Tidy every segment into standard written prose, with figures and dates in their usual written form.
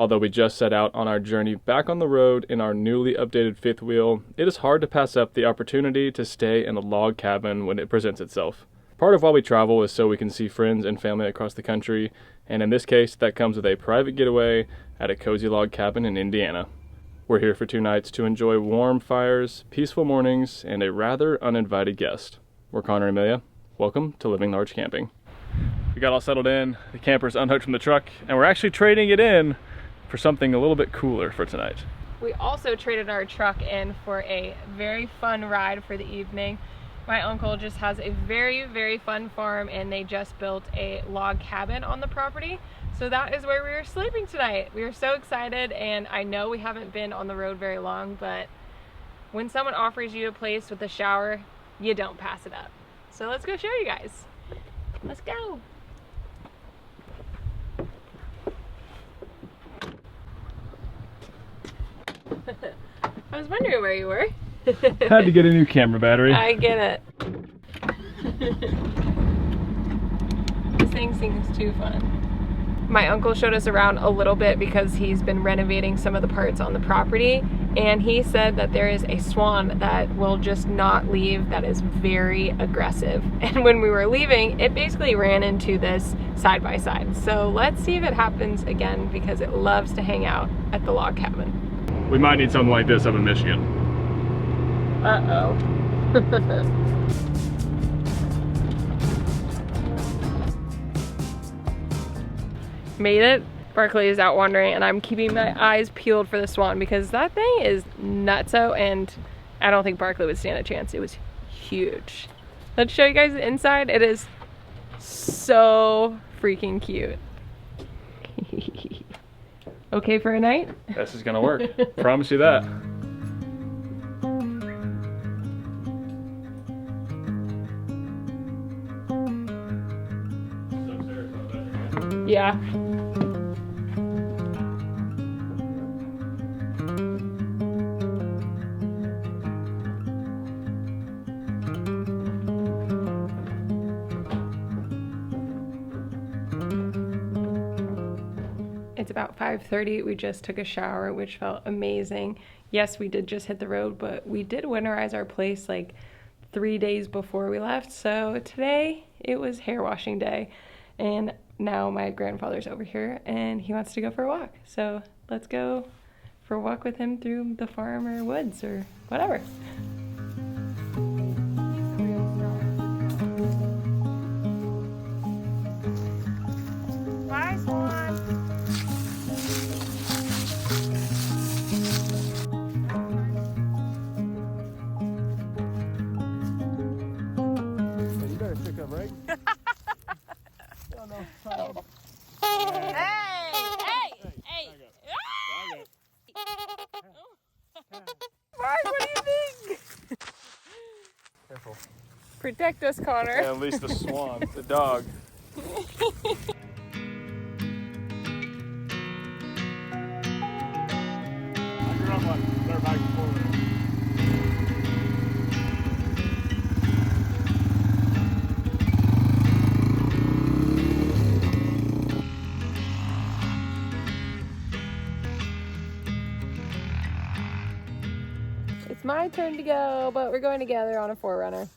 Although we just set out on our journey back on the road in our newly updated fifth wheel, it is hard to pass up the opportunity to stay in a log cabin when it presents itself. Part of why we travel is so we can see friends and family across the country, and in this case, that comes with a private getaway at a cozy log cabin in Indiana. We're here for 2 nights to enjoy warm fires, peaceful mornings, and a rather uninvited guest. We're Connor and Amelia. Welcome to Living Large Camping. We got all settled in, the camper's unhooked from the truck, and we're actually trading it in for something a little bit cooler for tonight. We also traded our truck in for a very fun ride for the evening. My uncle just has a very fun farm, and they just built a log cabin on the property. So that is where we are sleeping tonight. We are so excited, and I know we haven't been on the road very long, but when someone offers you a place with a shower, you don't pass it up. So let's go show you guys. Let's go. I was wondering where you were. Had to get a new camera battery. I get it. This thing seems too fun. My uncle showed us around a little bit because he's been renovating some of the parts on the property, and he said that there is a swan that will just not leave, that is very aggressive. And when we were leaving, it basically ran into this side by side. So let's see if it happens again, because it loves to hang out at the log cabin. We might need something like this up in Michigan. Uh-oh. Made it. Barkley is out wandering, and I'm keeping my eyes peeled for the swan because that thing is nutso, and I don't think Barkley would stand a chance. It was huge. Let's show you guys the inside. It is so freaking cute. Okay for a night? This is gonna work. Promise you that. Yeah. It's about 5:30. We just took a shower, which felt amazing. Yes, we did just hit the road, but we did winterize our place like 3 days before we left. So today it was hair washing day, and now my grandfather's over here and he wants to go for a walk. So let's go for a walk with him through the farm or woods or whatever. Bye, Swan. You better stick up, right? Mark, what do you think? Careful. Protect us, Connor. Yeah, at least the swan, the dog. I grew up on dirt bike before. It's my turn to go, but we're going together on a 4Runner.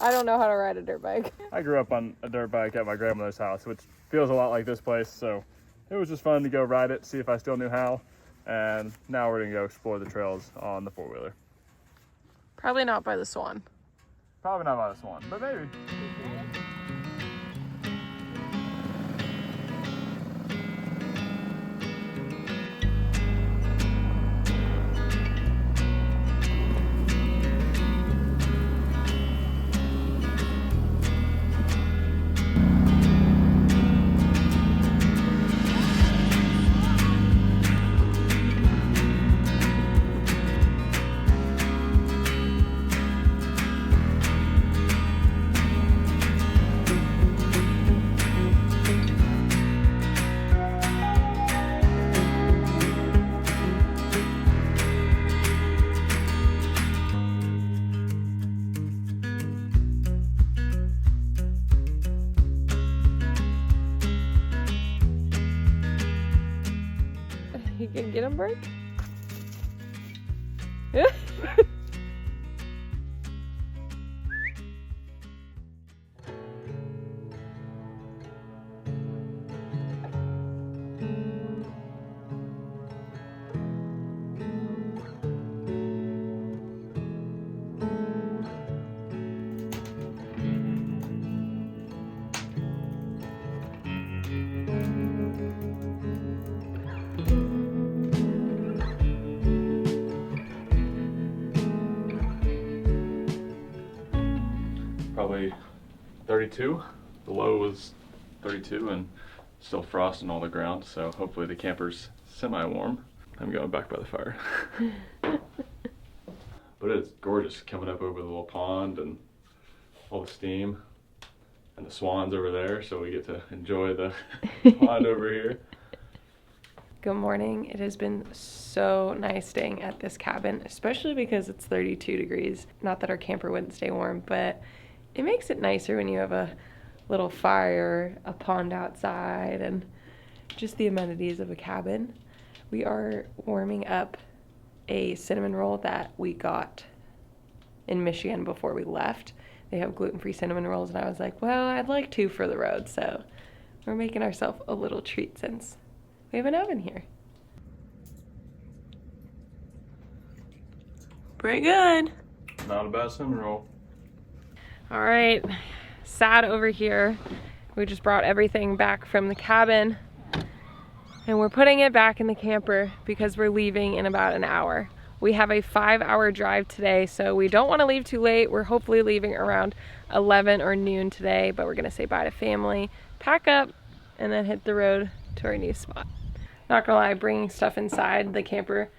I don't know how to ride a dirt bike. I grew up on a dirt bike at my grandmother's house, which feels a lot like this place, so it was just fun to go ride it, see if I still knew how, and now we're gonna go explore the trails on the 4-wheeler. Probably not by the swan. Probably not by the swan, but maybe. You can get him, Bert? Probably 32. The low was 32 and still frost on all the ground, so hopefully the camper's semi-warm. I'm going back by the fire. But it's gorgeous coming up over the little pond and all the steam and the swans over there, so we get to enjoy the pond over here. Good morning. It has been so nice staying at this cabin, especially because it's 32 degrees. Not that our camper wouldn't stay warm, but it makes it nicer when you have a little fire, a pond outside, and just the amenities of a cabin. We are warming up a cinnamon roll that we got in Michigan before we left. They have gluten-free cinnamon rolls, and I was like, well, I'd like 2 for the road, so we're making ourselves a little treat since we have an oven here. Pretty good. Not a bad cinnamon roll. All right, sad over here. We just brought everything back from the cabin and we're putting it back in the camper because we're leaving in about an hour. We have a 5-hour drive today, so we don't want to leave too late. We're hopefully leaving around 11 or noon today, but we're gonna say bye to family, pack up, and then hit the road to our new spot. Not gonna lie, bringing stuff inside the camper,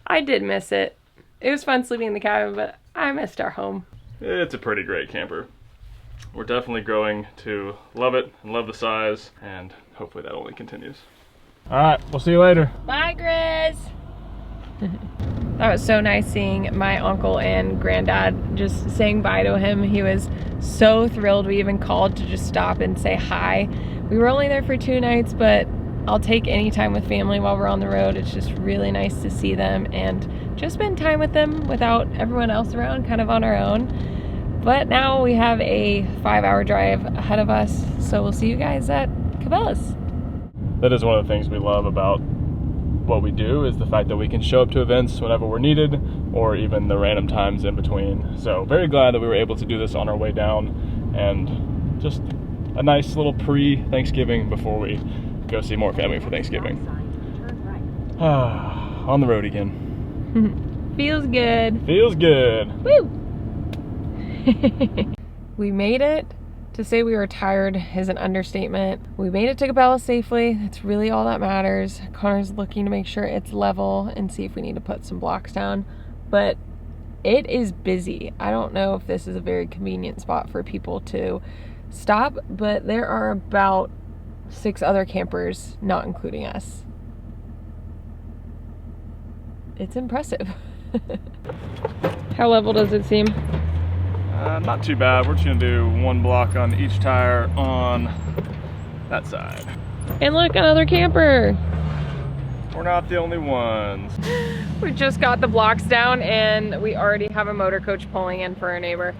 I did miss it. It was fun sleeping in the cabin, but I missed our home. It's a pretty great camper. We're definitely growing to love it and love the size, and hopefully that only continues. All right, we'll see you later. Bye, Grizz. That was so nice seeing my uncle and granddad, just saying bye to him. He was so thrilled. We even called to just stop and say hi. We were only there for 2 nights, but I'll take any time with family while we're on the road. It's just really nice to see them and just spend time with them without everyone else around, kind of on our own. But now we have a 5-hour drive ahead of us, so we'll see you guys at Cabela's. That is one of the things we love about what we do, is the fact that we can show up to events whenever we're needed, or even the random times in between. So very glad that we were able to do this on our way down, and just a nice little pre-Thanksgiving before we go see more family for Thanksgiving. On the road again. Feels good. Feels good. Woo! We made it. To say we were tired is an understatement. We made it to Cabela safely. That's really all that matters. Connor's looking to make sure it's level and see if we need to put some blocks down. But it is busy. I don't know if this is a very convenient spot for people to stop, but there are about 6 other campers, not including us. It's impressive. How level does it seem? Not too bad. We're just gonna do 1 block on each tire on that side. And look, another camper. We're not the only ones. We just got the blocks down and we already have a motor coach pulling in for our neighbor.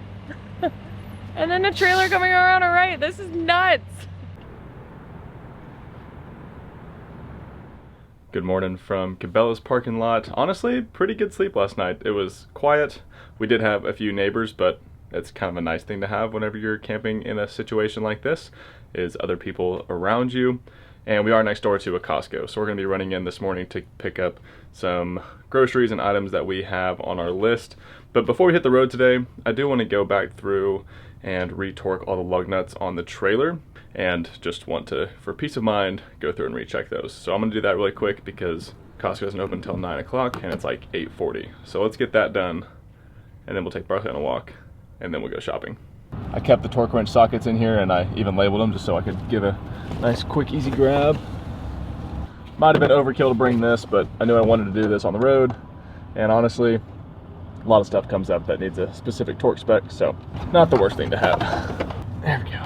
And then a trailer coming around our right. This is nuts. Good morning from Cabela's parking lot. Honestly, pretty good sleep last night. It was quiet. We did have a few neighbors, but it's kind of a nice thing to have whenever you're camping in a situation like this, is other people around you. And we are next door to a Costco, so we're going to be running in this morning to pick up some groceries and items that we have on our list. But before we hit the road today, I do want to go back through and re-torque all the lug nuts on the trailer, and just want to, for peace of mind, go through and recheck those. So I'm going to do that really quick because Costco doesn't open until 9 o'clock and it's like 8:40. So let's get that done, and then we'll take Barkley on a walk, and then we'll go shopping. I kept the torque wrench sockets in here, and I even labeled them just so I could give a nice quick easy grab. Might have been overkill to bring this, but I knew I wanted to do this on the road, and honestly a lot of stuff comes up that needs a specific torque spec, so not the worst thing to have. There we go.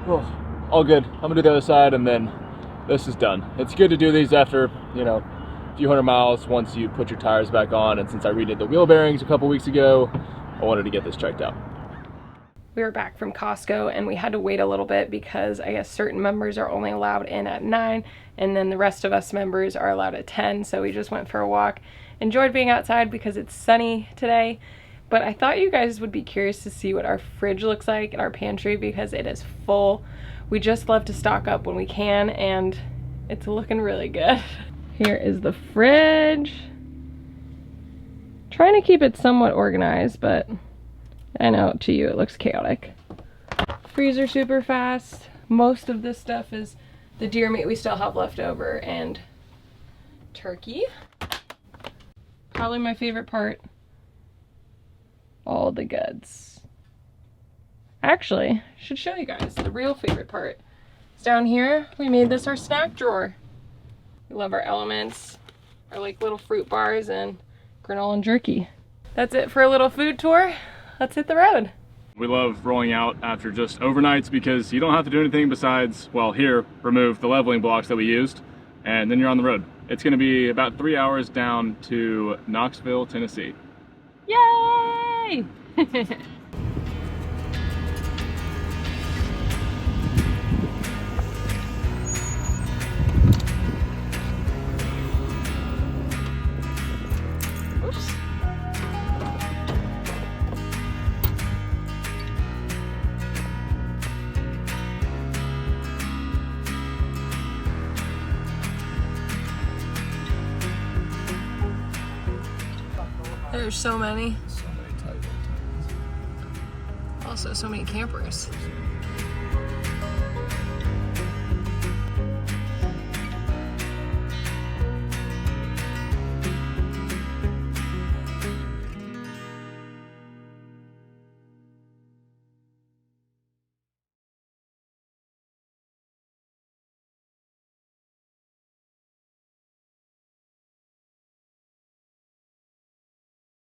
Oh, all good. I'm gonna do the other side and then this is done. It's good to do these after, you know, a few hundred miles once you put your tires back on, and since I redid the wheel bearings a couple weeks ago, I wanted to get this checked out. We were back from Costco and we had to wait a little bit because I guess certain members are only allowed in at 9 and then the rest of us members are allowed at 10, so we just went for a walk. Enjoyed being outside because it's sunny today, but I thought you guys would be curious to see what our fridge looks like in our pantry because it is full. We just love to stock up when we can and it's looking really good. Here is the fridge. Trying to keep it somewhat organized, but I know to you it looks chaotic. Freezer super fast. Most of this stuff is the deer meat we still have left over and turkey. Probably my favorite part. All the goods. Actually, I should show you guys the real favorite part. It's down here. We made this our snack drawer. We love our elements, our like little fruit bars and granola and jerky. That's it for a little food tour. Let's hit the road. We love rolling out after just overnights because you don't have to do anything besides, well, here, remove the leveling blocks that we used, and then you're on the road. It's gonna be about 3 hours down to Knoxville, Tennessee. Yay! Oops. There's so many. So many titles. Also so many campers.